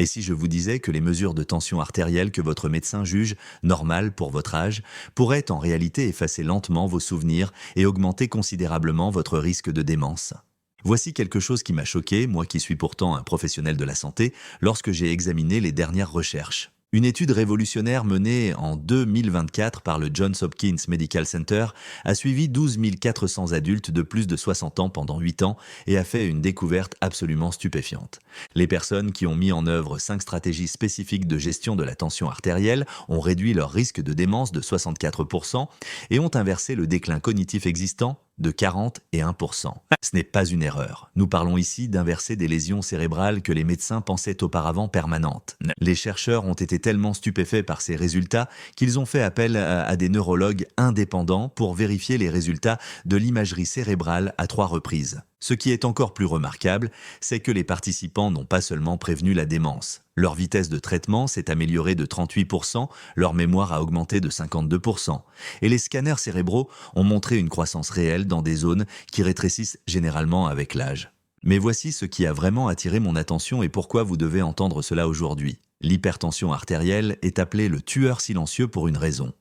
Et si je vous disais que les mesures de tension artérielle que votre médecin juge normales pour votre âge pourraient en réalité effacer lentement vos souvenirs et augmenter considérablement votre risque de démence? Voici quelque chose qui m'a choqué, moi qui suis pourtant un professionnel de la santé, lorsque j'ai examiné les dernières recherches. Une étude révolutionnaire menée en 2024 par le Johns Hopkins Medical Center a suivi 12 400 adultes de plus de 60 ans pendant 8 ans et a fait une découverte absolument stupéfiante. Les personnes qui ont mis en œuvre 5 stratégies spécifiques de gestion de la tension artérielle ont réduit leur risque de démence de 64% et ont inversé le déclin cognitif existant de 40 et 1%. Ce n'est pas une erreur. Nous parlons ici d'inverser des lésions cérébrales que les médecins pensaient auparavant permanentes. Les chercheurs ont été tellement stupéfaits par ces résultats qu'ils ont fait appel à des neurologues indépendants pour vérifier les résultats de l'imagerie cérébrale à 3 reprises. Ce qui est encore plus remarquable, c'est que les participants n'ont pas seulement prévenu la démence. Leur vitesse de traitement s'est améliorée de 38%, leur mémoire a augmenté de 52%. Et les scanners cérébraux ont montré une croissance réelle dans des zones qui rétrécissent généralement avec l'âge. Mais voici ce qui a vraiment attiré mon attention et pourquoi vous devez entendre cela aujourd'hui. L'hypertension artérielle est appelée le tueur silencieux pour une raison.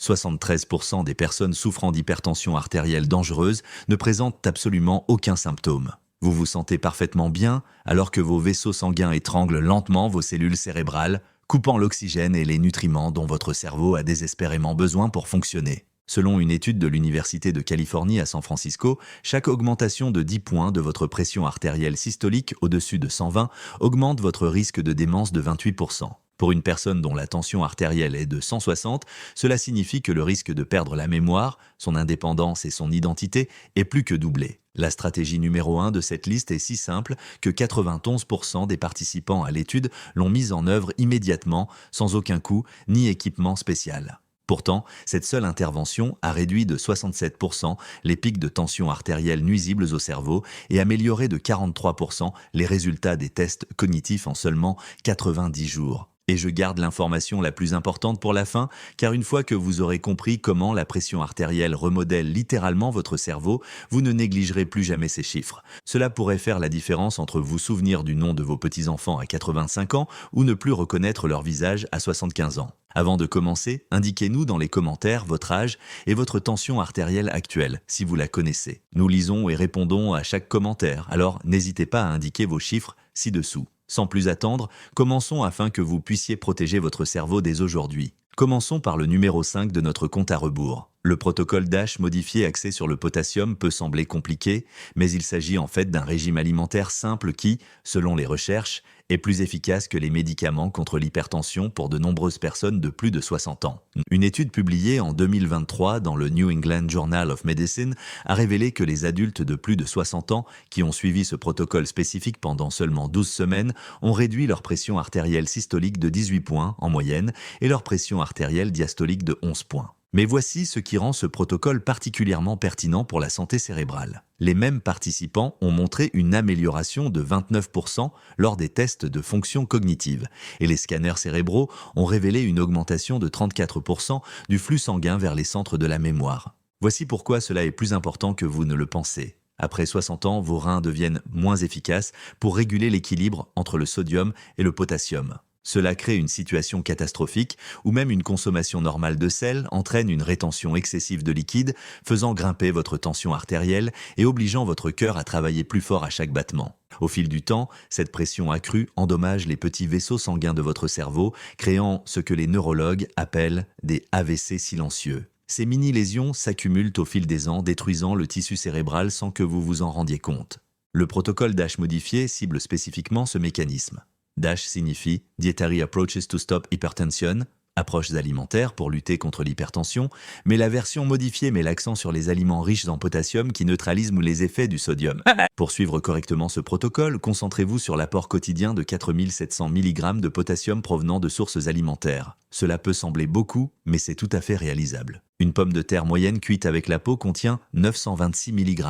73% des personnes souffrant d'hypertension artérielle dangereuse ne présentent absolument aucun symptôme. Vous vous sentez parfaitement bien alors que vos vaisseaux sanguins étranglent lentement vos cellules cérébrales, coupant l'oxygène et les nutriments dont votre cerveau a désespérément besoin pour fonctionner. Selon une étude de l'Université de Californie à San Francisco, chaque augmentation de 10 points de votre pression artérielle systolique au-dessus de 120 augmente votre risque de démence de 28%. Pour une personne dont la tension artérielle est de 160, cela signifie que le risque de perdre la mémoire, son indépendance et son identité est plus que doublé. La stratégie numéro 1 de cette liste est si simple que 91% des participants à l'étude l'ont mise en œuvre immédiatement, sans aucun coût ni équipement spécial. Pourtant, cette seule intervention a réduit de 67% les pics de tension artérielle nuisibles au cerveau et amélioré de 43% les résultats des tests cognitifs en seulement 90 jours. Et je garde l'information la plus importante pour la fin, car une fois que vous aurez compris comment la pression artérielle remodèle littéralement votre cerveau, vous ne négligerez plus jamais ces chiffres. Cela pourrait faire la différence entre vous souvenir du nom de vos petits-enfants à 85 ans ou ne plus reconnaître leur visage à 75 ans. Avant de commencer, indiquez-nous dans les commentaires votre âge et votre tension artérielle actuelle, si vous la connaissez. Nous lisons et répondons à chaque commentaire, alors n'hésitez pas à indiquer vos chiffres ci-dessous. Sans plus attendre, commençons afin que vous puissiez protéger votre cerveau dès aujourd'hui. Commençons par le numéro 5 de notre compte à rebours. Le protocole DASH modifié axé sur le potassium peut sembler compliqué, mais il s'agit en fait d'un régime alimentaire simple qui, selon les recherches, est plus efficace que les médicaments contre l'hypertension pour de nombreuses personnes de plus de 60 ans. Une étude publiée en 2023 dans le New England Journal of Medicine a révélé que les adultes de plus de 60 ans qui ont suivi ce protocole spécifique pendant seulement 12 semaines ont réduit leur pression artérielle systolique de 18 points en moyenne et leur pression artérielle diastolique de 11 points. Mais voici ce qui rend ce protocole particulièrement pertinent pour la santé cérébrale. Les mêmes participants ont montré une amélioration de 29% lors des tests de fonction cognitive, et les scanners cérébraux ont révélé une augmentation de 34% du flux sanguin vers les centres de la mémoire. Voici pourquoi cela est plus important que vous ne le pensez. Après 60 ans, vos reins deviennent moins efficaces pour réguler l'équilibre entre le sodium et le potassium. Cela crée une situation catastrophique où même une consommation normale de sel entraîne une rétention excessive de liquide, faisant grimper votre tension artérielle et obligeant votre cœur à travailler plus fort à chaque battement. Au fil du temps, cette pression accrue endommage les petits vaisseaux sanguins de votre cerveau, créant ce que les neurologues appellent des AVC silencieux. Ces mini-lésions s'accumulent au fil des ans, détruisant le tissu cérébral sans que vous vous en rendiez compte. Le protocole DASH modifié cible spécifiquement ce mécanisme. DASH signifie Dietary Approaches to Stop Hypertension, approches alimentaires pour lutter contre l'hypertension, mais la version modifiée met l'accent sur les aliments riches en potassium qui neutralisent les effets du sodium. Pour suivre correctement ce protocole, concentrez-vous sur l'apport quotidien de 4700 mg de potassium provenant de sources alimentaires. Cela peut sembler beaucoup, mais c'est tout à fait réalisable. Une pomme de terre moyenne cuite avec la peau contient 926 mg.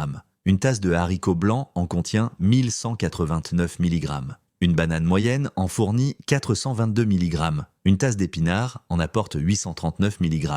Une tasse de haricots blancs en contient 1189 mg. Une banane moyenne en fournit 422 mg. Une tasse d'épinards en apporte 839 mg.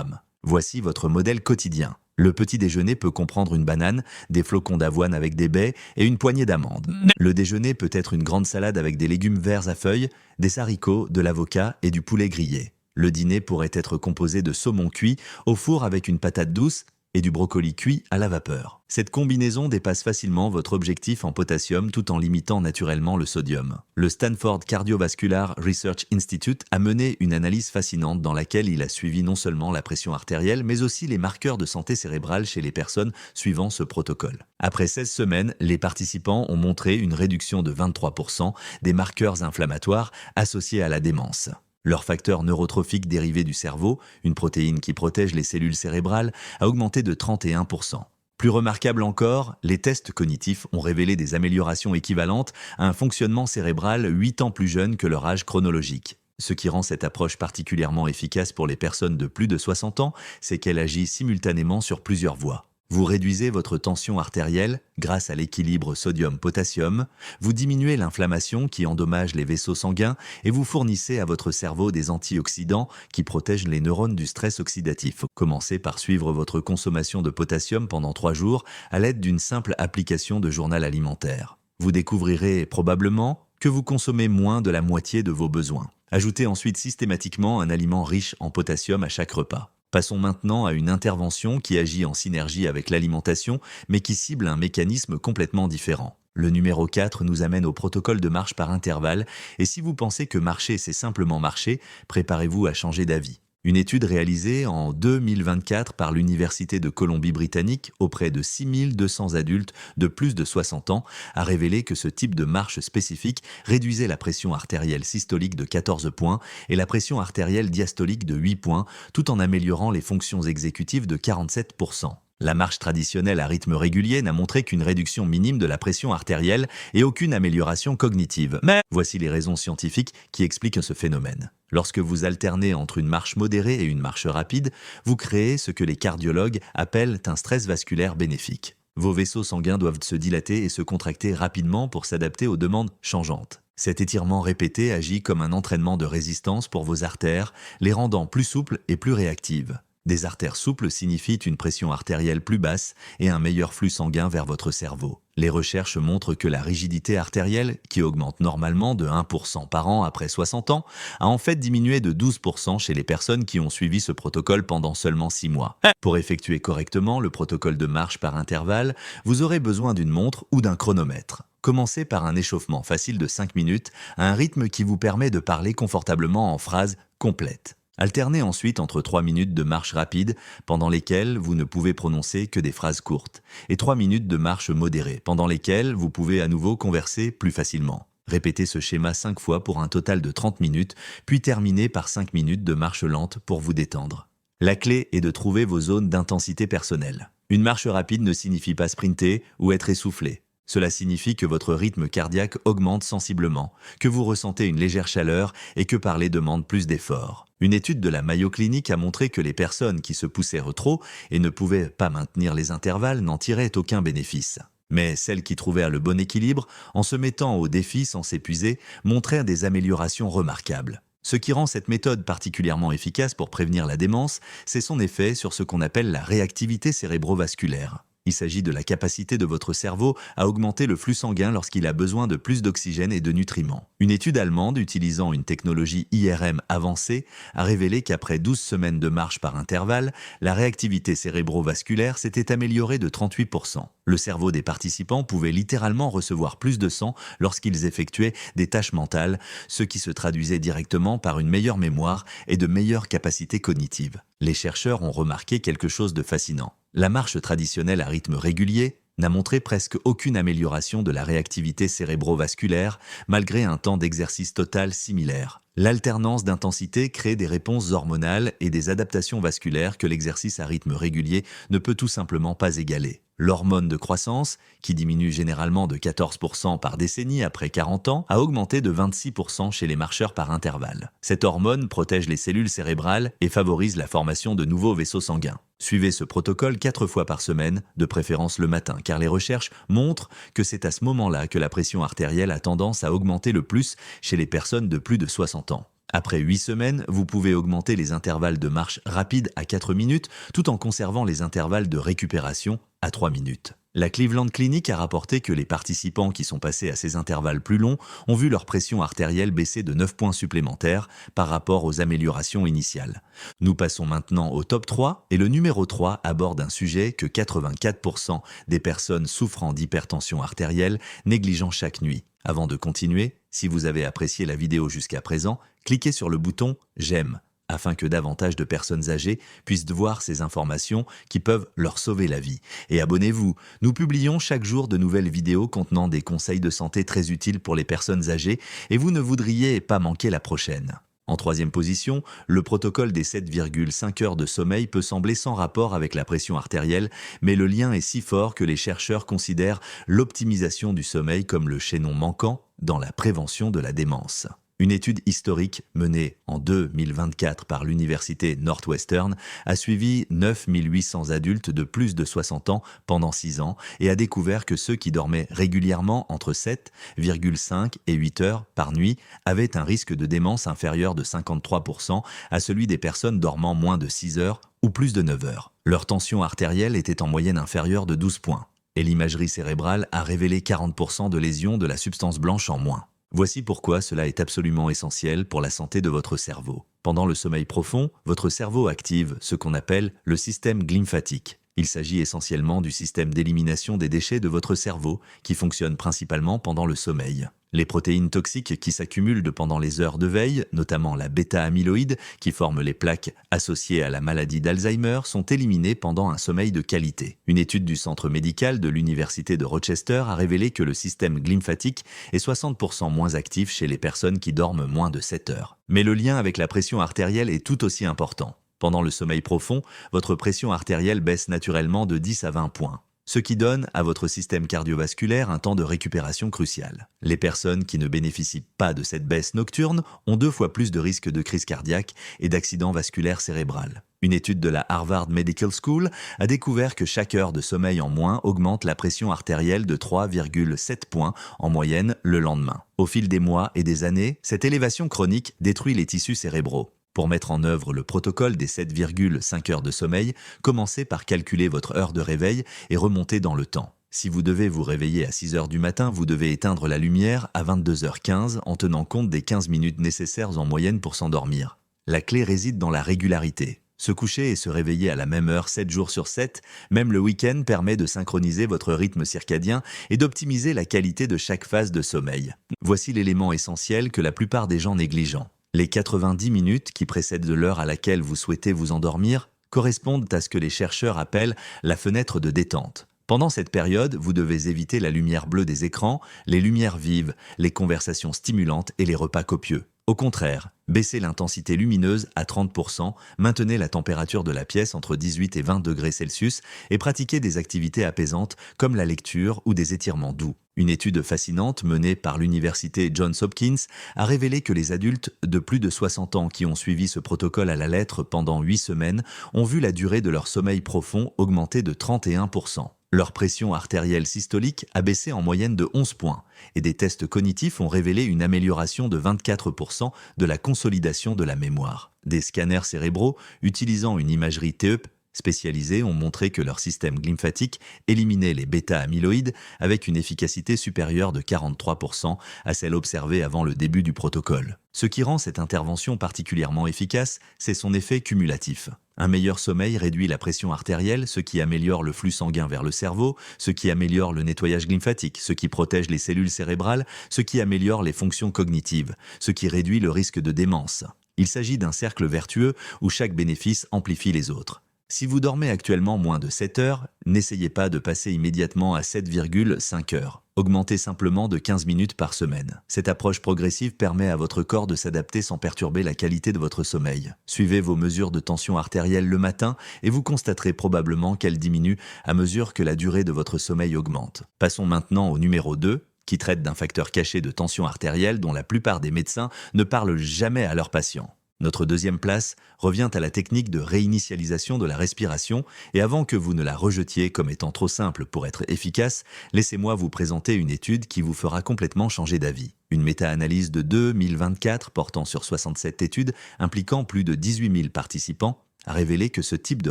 Voici votre modèle quotidien. Le petit déjeuner peut comprendre une banane, des flocons d'avoine avec des baies et une poignée d'amandes. Le déjeuner peut être une grande salade avec des légumes verts à feuilles, des haricots, de l'avocat et du poulet grillé. Le dîner pourrait être composé de saumon cuit au four avec une patate douce et du brocoli cuit à la vapeur. Cette combinaison dépasse facilement votre objectif en potassium tout en limitant naturellement le sodium. Le Stanford Cardiovascular Research Institute a mené une analyse fascinante dans laquelle il a suivi non seulement la pression artérielle, mais aussi les marqueurs de santé cérébrale chez les personnes suivant ce protocole. Après 16 semaines, les participants ont montré une réduction de 23% des marqueurs inflammatoires associés à la démence. Leur facteur neurotrophique dérivé du cerveau, une protéine qui protège les cellules cérébrales, a augmenté de 31%. Plus remarquable encore, les tests cognitifs ont révélé des améliorations équivalentes à un fonctionnement cérébral 8 ans plus jeune que leur âge chronologique. Ce qui rend cette approche particulièrement efficace pour les personnes de plus de 60 ans, c'est qu'elle agit simultanément sur plusieurs voies. Vous réduisez votre tension artérielle grâce à l'équilibre sodium-potassium, vous diminuez l'inflammation qui endommage les vaisseaux sanguins et vous fournissez à votre cerveau des antioxydants qui protègent les neurones du stress oxydatif. Commencez par suivre votre consommation de potassium pendant 3 jours à l'aide d'une simple application de journal alimentaire. Vous découvrirez probablement que vous consommez moins de la moitié de vos besoins. Ajoutez ensuite systématiquement un aliment riche en potassium à chaque repas. Passons maintenant à une intervention qui agit en synergie avec l'alimentation, mais qui cible un mécanisme complètement différent. Le numéro 4 nous amène au protocole de marche par intervalle, et si vous pensez que marcher c'est simplement marcher, préparez-vous à changer d'avis. Une étude réalisée en 2024 par l'Université de Colombie-Britannique auprès de 6200 adultes de plus de 60 ans a révélé que ce type de marche spécifique réduisait la pression artérielle systolique de 14 points et la pression artérielle diastolique de 8 points, tout en améliorant les fonctions exécutives de 47%. La marche traditionnelle à rythme régulier n'a montré qu'une réduction minime de la pression artérielle et aucune amélioration cognitive. Mais voici les raisons scientifiques qui expliquent ce phénomène. Lorsque vous alternez entre une marche modérée et une marche rapide, vous créez ce que les cardiologues appellent un stress vasculaire bénéfique. Vos vaisseaux sanguins doivent se dilater et se contracter rapidement pour s'adapter aux demandes changeantes. Cet étirement répété agit comme un entraînement de résistance pour vos artères, les rendant plus souples et plus réactives. Des artères souples signifient une pression artérielle plus basse et un meilleur flux sanguin vers votre cerveau. Les recherches montrent que la rigidité artérielle, qui augmente normalement de 1% par an après 60 ans, a en fait diminué de 12% chez les personnes qui ont suivi ce protocole pendant seulement 6 mois. Pour effectuer correctement le protocole de marche par intervalle, vous aurez besoin d'une montre ou d'un chronomètre. Commencez par un échauffement facile de 5 minutes à un rythme qui vous permet de parler confortablement en phrases complètes. Alternez ensuite entre 3 minutes de marche rapide, pendant lesquelles vous ne pouvez prononcer que des phrases courtes, et 3 minutes de marche modérée, pendant lesquelles vous pouvez à nouveau converser plus facilement. Répétez ce schéma 5 fois pour un total de 30 minutes, puis terminez par 5 minutes de marche lente pour vous détendre. La clé est de trouver vos zones d'intensité personnelle. Une marche rapide ne signifie pas sprinter ou être essoufflé. Cela signifie que votre rythme cardiaque augmente sensiblement, que vous ressentez une légère chaleur et que parler demande plus d'efforts. Une étude de la Mayo Clinic a montré que les personnes qui se poussèrent trop et ne pouvaient pas maintenir les intervalles n'en tiraient aucun bénéfice. Mais celles qui trouvèrent le bon équilibre, en se mettant au défi sans s'épuiser, montrèrent des améliorations remarquables. Ce qui rend cette méthode particulièrement efficace pour prévenir la démence, c'est son effet sur ce qu'on appelle la réactivité cérébrovasculaire. Il s'agit de la capacité de votre cerveau à augmenter le flux sanguin lorsqu'il a besoin de plus d'oxygène et de nutriments. Une étude allemande utilisant une technologie IRM avancée a révélé qu'après 12 semaines de marche par intervalle, la réactivité cérébrovasculaire s'était améliorée de 38%. Le cerveau des participants pouvait littéralement recevoir plus de sang lorsqu'ils effectuaient des tâches mentales, ce qui se traduisait directement par une meilleure mémoire et de meilleures capacités cognitives. Les chercheurs ont remarqué quelque chose de fascinant. La marche traditionnelle à rythme régulier n'a montré presque aucune amélioration de la réactivité cérébrovasculaire malgré un temps d'exercice total similaire. L'alternance d'intensité crée des réponses hormonales et des adaptations vasculaires que l'exercice à rythme régulier ne peut tout simplement pas égaler. L'hormone de croissance, qui diminue généralement de 14% par décennie après 40 ans, a augmenté de 26% chez les marcheurs par intervalle. Cette hormone protège les cellules cérébrales et favorise la formation de nouveaux vaisseaux sanguins. Suivez ce protocole 4 fois par semaine, de préférence le matin, car les recherches montrent que c'est à ce moment-là que la pression artérielle a tendance à augmenter le plus chez les personnes de plus de 60 ans. Après 8 semaines, vous pouvez augmenter les intervalles de marche rapide à 4 minutes tout en conservant les intervalles de récupération à 3 minutes. La Cleveland Clinic a rapporté que les participants qui sont passés à ces intervalles plus longs ont vu leur pression artérielle baisser de 9 points supplémentaires par rapport aux améliorations initiales. Nous passons maintenant au top 3 et le numéro 3 aborde un sujet que 84% des personnes souffrant d'hypertension artérielle négligent chaque nuit. Avant de continuer, si vous avez apprécié la vidéo jusqu'à présent, cliquez sur le bouton « J'aime » afin que davantage de personnes âgées puissent voir ces informations qui peuvent leur sauver la vie. Et abonnez-vous, nous publions chaque jour de nouvelles vidéos contenant des conseils de santé très utiles pour les personnes âgées et vous ne voudriez pas manquer la prochaine. En troisième position, le protocole des 7,5 heures de sommeil peut sembler sans rapport avec la pression artérielle, mais le lien est si fort que les chercheurs considèrent l'optimisation du sommeil comme le chaînon manquant dans la prévention de la démence. Une étude historique menée en 2024 par l'université Northwestern a suivi 9 800 adultes de plus de 60 ans pendant 6 ans et a découvert que ceux qui dormaient régulièrement entre 7,5 et 8 heures par nuit avaient un risque de démence inférieur de 53% à celui des personnes dormant moins de 6 heures ou plus de 9 heures. Leur tension artérielle était en moyenne inférieure de 12 points et l'imagerie cérébrale a révélé 40% de lésions de la substance blanche en moins. Voici pourquoi cela est absolument essentiel pour la santé de votre cerveau. Pendant le sommeil profond, votre cerveau active ce qu'on appelle le système glymphatique. Il s'agit essentiellement du système d'élimination des déchets de votre cerveau qui fonctionne principalement pendant le sommeil. Les protéines toxiques qui s'accumulent pendant les heures de veille, notamment la bêta-amyloïde qui forme les plaques associées à la maladie d'Alzheimer, sont éliminées pendant un sommeil de qualité. Une étude du centre médical de l'université de Rochester a révélé que le système glymphatique est 60% moins actif chez les personnes qui dorment moins de 7 heures. Mais le lien avec la pression artérielle est tout aussi important. Pendant le sommeil profond, votre pression artérielle baisse naturellement de 10 à 20 points, ce qui donne à votre système cardiovasculaire un temps de récupération crucial. Les personnes qui ne bénéficient pas de cette baisse nocturne ont 2 fois plus de risques de crise cardiaque et d'accident vasculaire cérébral. Une étude de la Harvard Medical School a découvert que chaque heure de sommeil en moins augmente la pression artérielle de 3,7 points en moyenne le lendemain. Au fil des mois et des années, cette élévation chronique détruit les tissus cérébraux. Pour mettre en œuvre le protocole des 7,5 heures de sommeil, commencez par calculer votre heure de réveil et remontez dans le temps. Si vous devez vous réveiller à 6 heures du matin, vous devez éteindre la lumière à 22h15 en tenant compte des 15 minutes nécessaires en moyenne pour s'endormir. La clé réside dans la régularité. Se coucher et se réveiller à la même heure 7 jours sur 7, même le week-end, permet de synchroniser votre rythme circadien et d'optimiser la qualité de chaque phase de sommeil. Voici l'élément essentiel que la plupart des gens négligent. Les 90 minutes qui précèdent de l'heure à laquelle vous souhaitez vous endormir correspondent à ce que les chercheurs appellent la fenêtre de détente. Pendant cette période, vous devez éviter la lumière bleue des écrans, les lumières vives, les conversations stimulantes et les repas copieux. Au contraire, baissez l'intensité lumineuse à 30%, maintenez la température de la pièce entre 18 et 20 degrés Celsius et pratiquez des activités apaisantes comme la lecture ou des étirements doux. Une étude fascinante menée par l'université Johns Hopkins a révélé que les adultes de plus de 60 ans qui ont suivi ce protocole à la lettre pendant 8 semaines ont vu la durée de leur sommeil profond augmenter de 31%. Leur pression artérielle systolique a baissé en moyenne de 11 points et des tests cognitifs ont révélé une amélioration de 24% de la consolidation de la mémoire. Des scanners cérébraux utilisant une imagerie TEP spécialisés ont montré que leur système glymphatique éliminait les bêta-amyloïdes avec une efficacité supérieure de 43% à celle observée avant le début du protocole. Ce qui rend cette intervention particulièrement efficace, c'est son effet cumulatif. Un meilleur sommeil réduit la pression artérielle, ce qui améliore le flux sanguin vers le cerveau, ce qui améliore le nettoyage glymphatique, ce qui protège les cellules cérébrales, ce qui améliore les fonctions cognitives, ce qui réduit le risque de démence. Il s'agit d'un cercle vertueux où chaque bénéfice amplifie les autres. Si vous dormez actuellement moins de 7 heures, n'essayez pas de passer immédiatement à 7,5 heures. Augmentez simplement de 15 minutes par semaine. Cette approche progressive permet à votre corps de s'adapter sans perturber la qualité de votre sommeil. Suivez vos mesures de tension artérielle le matin et vous constaterez probablement qu'elle diminue à mesure que la durée de votre sommeil augmente. Passons maintenant au numéro 2, qui traite d'un facteur caché de tension artérielle dont la plupart des médecins ne parlent jamais à leurs patients. Notre deuxième place revient à la technique de réinitialisation de la respiration et avant que vous ne la rejetiez comme étant trop simple pour être efficace, laissez-moi vous présenter une étude qui vous fera complètement changer d'avis. Une méta-analyse de 2024 portant sur 67 études impliquant plus de 18 000 participants a révélé que ce type de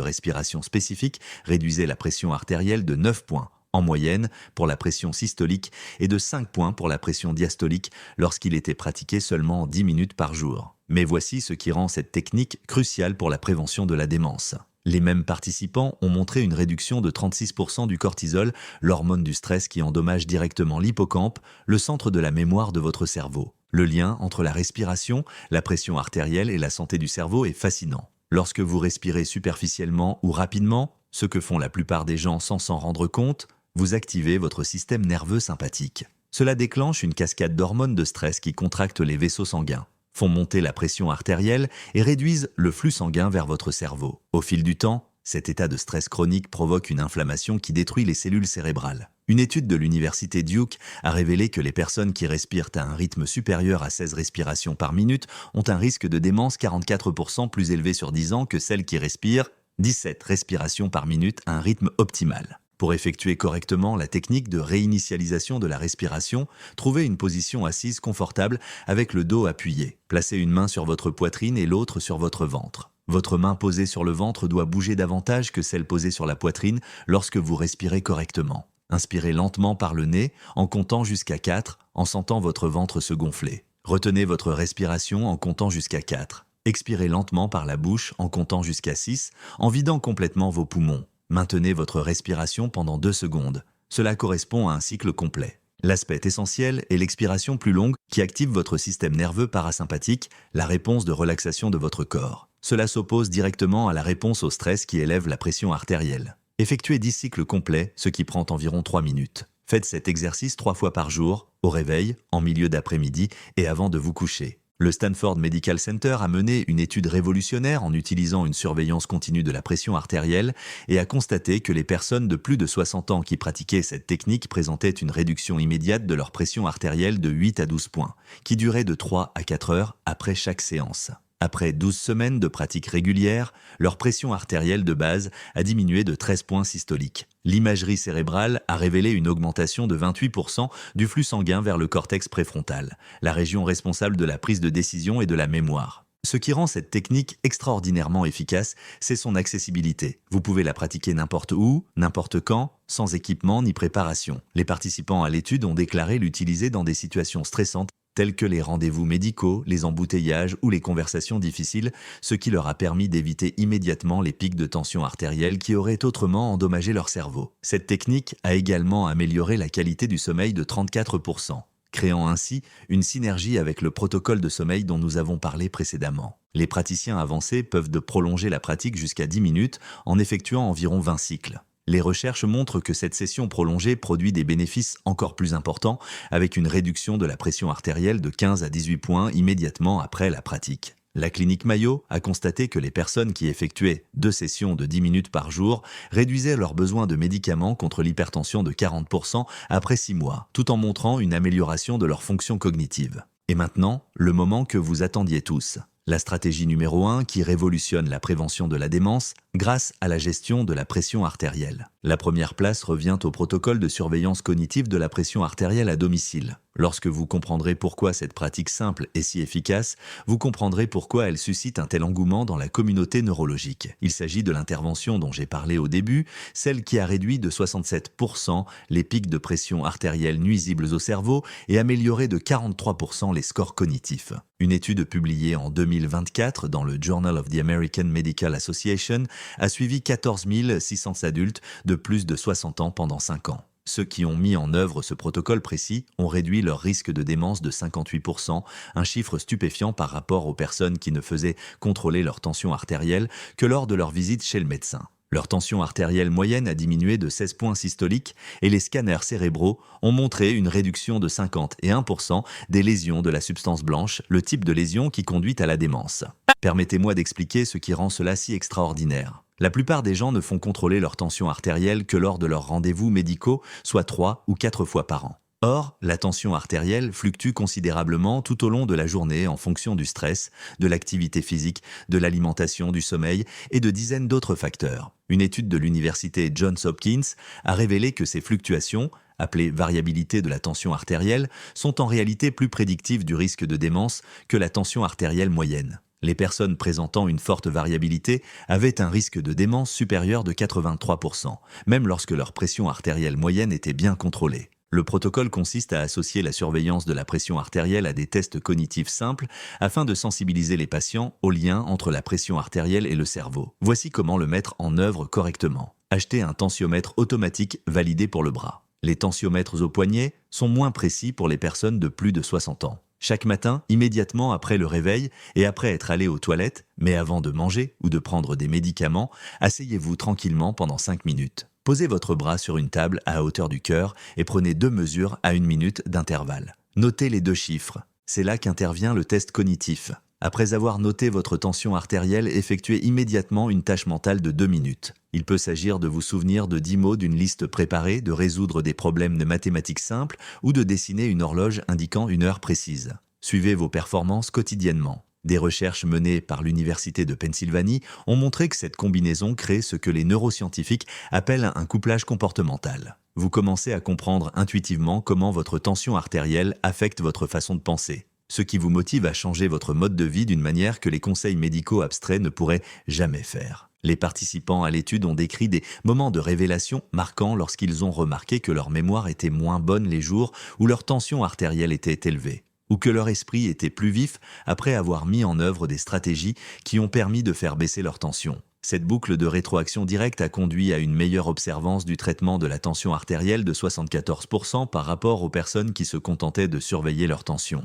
respiration spécifique réduisait la pression artérielle de 9 points en moyenne pour la pression systolique et de 5 points pour la pression diastolique lorsqu'il était pratiqué seulement 10 minutes par jour. Mais voici ce qui rend cette technique cruciale pour la prévention de la démence. Les mêmes participants ont montré une réduction de 36% du cortisol, l'hormone du stress qui endommage directement l'hippocampe, le centre de la mémoire de votre cerveau. Le lien entre la respiration, la pression artérielle et la santé du cerveau est fascinant. Lorsque vous respirez superficiellement ou rapidement, ce que font la plupart des gens sans s'en rendre compte, vous activez votre système nerveux sympathique. Cela déclenche une cascade d'hormones de stress qui contractent les vaisseaux sanguins, font monter la pression artérielle et réduisent le flux sanguin vers votre cerveau. Au fil du temps, cet état de stress chronique provoque une inflammation qui détruit les cellules cérébrales. Une étude de l'université Duke a révélé que les personnes qui respirent à un rythme supérieur à 16 respirations par minute ont un risque de démence 44% plus élevé sur 10 ans que celles qui respirent 17 respirations par minute à un rythme optimal. Pour effectuer correctement la technique de réinitialisation de la respiration, trouvez une position assise confortable avec le dos appuyé. Placez une main sur votre poitrine et l'autre sur votre ventre. Votre main posée sur le ventre doit bouger davantage que celle posée sur la poitrine lorsque vous respirez correctement. Inspirez lentement par le nez en comptant jusqu'à 4 en sentant votre ventre se gonfler. Retenez votre respiration en comptant jusqu'à 4. Expirez lentement par la bouche en comptant jusqu'à 6 en vidant complètement vos poumons. Maintenez votre respiration pendant 2 secondes. Cela correspond à un cycle complet. L'aspect essentiel est l'expiration plus longue qui active votre système nerveux parasympathique, la réponse de relaxation de votre corps. Cela s'oppose directement à la réponse au stress qui élève la pression artérielle. Effectuez 10 cycles complets, ce qui prend environ 3 minutes. Faites cet exercice 3 fois par jour, au réveil, en milieu d'après-midi et avant de vous coucher. Le Stanford Medical Center a mené une étude révolutionnaire en utilisant une surveillance continue de la pression artérielle et a constaté que les personnes de plus de 60 ans qui pratiquaient cette technique présentaient une réduction immédiate de leur pression artérielle de 8 à 12 points, qui durait de 3 à 4 heures après chaque séance. Après 12 semaines de pratique régulière, leur pression artérielle de base a diminué de 13 points systoliques. L'imagerie cérébrale a révélé une augmentation de 28% du flux sanguin vers le cortex préfrontal, la région responsable de la prise de décision et de la mémoire. Ce qui rend cette technique extraordinairement efficace, c'est son accessibilité. Vous pouvez la pratiquer n'importe où, n'importe quand, sans équipement ni préparation. Les participants à l'étude ont déclaré l'utiliser dans des situations stressantes tels que les rendez-vous médicaux, les embouteillages ou les conversations difficiles, ce qui leur a permis d'éviter immédiatement les pics de tension artérielle qui auraient autrement endommagé leur cerveau. Cette technique a également amélioré la qualité du sommeil de 34%, créant ainsi une synergie avec le protocole de sommeil dont nous avons parlé précédemment. Les praticiens avancés peuvent prolonger la pratique jusqu'à 10 minutes en effectuant environ 20 cycles. Les recherches montrent que cette session prolongée produit des bénéfices encore plus importants avec une réduction de la pression artérielle de 15 à 18 points immédiatement après la pratique. La clinique Mayo a constaté que les personnes qui effectuaient 2 sessions de 10 minutes par jour réduisaient leurs besoins de médicaments contre l'hypertension de 40% après 6 mois, tout en montrant une amélioration de leur fonction cognitive. Et maintenant, le moment que vous attendiez tous. La stratégie numéro 1 qui révolutionne la prévention de la démence grâce à la gestion de la pression artérielle. La première place revient au protocole de surveillance cognitive de la pression artérielle à domicile. Lorsque vous comprendrez pourquoi cette pratique simple est si efficace, vous comprendrez pourquoi elle suscite un tel engouement dans la communauté neurologique. Il s'agit de l'intervention dont j'ai parlé au début, celle qui a réduit de 67% les pics de pression artérielle nuisibles au cerveau et amélioré de 43% les scores cognitifs. Une étude publiée en 2024 dans le Journal of the American Medical Association a suivi 14 600 adultes de plus de 60 ans pendant 5 ans. Ceux qui ont mis en œuvre ce protocole précis ont réduit leur risque de démence de 58%, un chiffre stupéfiant par rapport aux personnes qui ne faisaient contrôler leur tension artérielle que lors de leur visite chez le médecin. Leur tension artérielle moyenne a diminué de 16 points systoliques et les scanners cérébraux ont montré une réduction de 51% des lésions de la substance blanche, le type de lésion qui conduit à la démence. Permettez-moi d'expliquer ce qui rend cela si extraordinaire. La plupart des gens ne font contrôler leur tension artérielle que lors de leurs rendez-vous médicaux, soit 3 ou 4 fois par an. Or, la tension artérielle fluctue considérablement tout au long de la journée en fonction du stress, de l'activité physique, de l'alimentation, du sommeil et de dizaines d'autres facteurs. Une étude de l'université Johns Hopkins a révélé que ces fluctuations, appelées variabilité de la tension artérielle, sont en réalité plus prédictives du risque de démence que la tension artérielle moyenne. Les personnes présentant une forte variabilité avaient un risque de démence supérieur de 83%, même lorsque leur pression artérielle moyenne était bien contrôlée. Le protocole consiste à associer la surveillance de la pression artérielle à des tests cognitifs simples afin de sensibiliser les patients au lien entre la pression artérielle et le cerveau. Voici comment le mettre en œuvre correctement. Achetez un tensiomètre automatique validé pour le bras. Les tensiomètres au poignet sont moins précis pour les personnes de plus de 60 ans. Chaque matin, immédiatement après le réveil et après être allé aux toilettes, mais avant de manger ou de prendre des médicaments, asseyez-vous tranquillement pendant 5 minutes. Posez votre bras sur une table à hauteur du cœur et prenez 2 mesures à 1 minute d'intervalle. Notez les 2 chiffres. C'est là qu'intervient le test cognitif. Après avoir noté votre tension artérielle, effectuez immédiatement une tâche mentale de 2 minutes. Il peut s'agir de vous souvenir de 10 mots d'une liste préparée, de résoudre des problèmes de mathématiques simples ou de dessiner une horloge indiquant une heure précise. Suivez vos performances quotidiennement. Des recherches menées par l'Université de Pennsylvanie ont montré que cette combinaison crée ce que les neuroscientifiques appellent un couplage comportemental. Vous commencez à comprendre intuitivement comment votre tension artérielle affecte votre façon de penser, ce qui vous motive à changer votre mode de vie d'une manière que les conseils médicaux abstraits ne pourraient jamais faire. Les participants à l'étude ont décrit des moments de révélation marquants lorsqu'ils ont remarqué que leur mémoire était moins bonne les jours où leur tension artérielle était élevée, ou que leur esprit était plus vif après avoir mis en œuvre des stratégies qui ont permis de faire baisser leur tension. Cette boucle de rétroaction directe a conduit à une meilleure observance du traitement de la tension artérielle de 74% par rapport aux personnes qui se contentaient de surveiller leur tension.